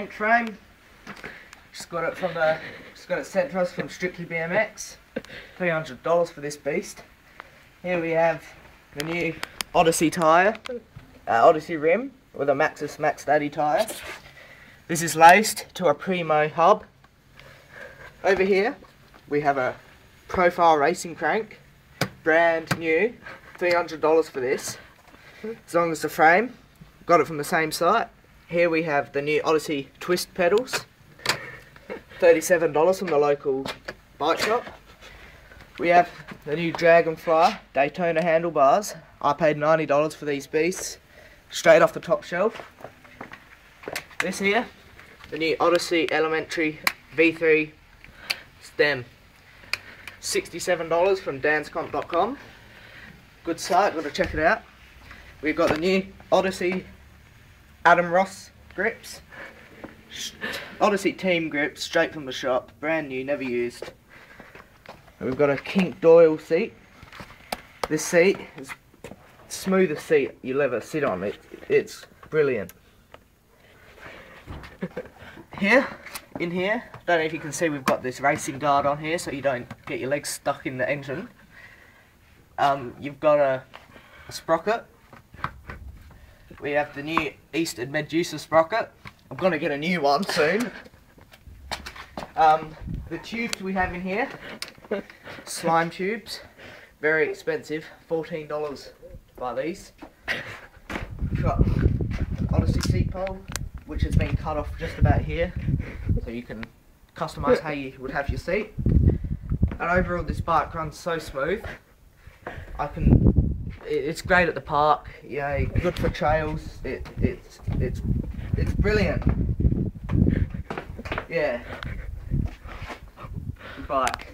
frame. Just got it sent to us from Strictly BMX. $300 for this beast. Here we have the new Odyssey tyre, Odyssey rim with a Maxxis Max Daddy tyre. This is laced to a Primo hub. Over here we have a profile racing crank, brand new, $300 for this, as long as the frame. Got it from the same site. Here we have the new Odyssey twist pedals, $37 from the local bike shop. We have the new Dragonfly Daytona handlebars. I paid $90 for these beasts, straight off the top shelf. This here, the new Odyssey Elementary V3 stem, $67 from danscomp.com. Good site, got to check it out. We've got the new Odyssey Adam Ross grips, Odyssey team grips, straight from the shop, brand new, never used. And we've got a Kink Doyle seat. This seat is the smoothest seat you'll ever sit on. It's brilliant. In here, don't know if you can see, we've got this racing guard on here so you don't get your legs stuck in the engine. You've got a sprocket. We have the new Eastern Medusa sprocket. I'm going to get a new one soon. The tubes we have in here, slime tubes, very expensive, $14 by these. We've got Odyssey seat pole, which has been cut off just about here, so you can customise how you would have your seat. And overall this bike runs so smooth. It's great at the park, you know, good for trails. It's brilliant. Yeah. Good bike.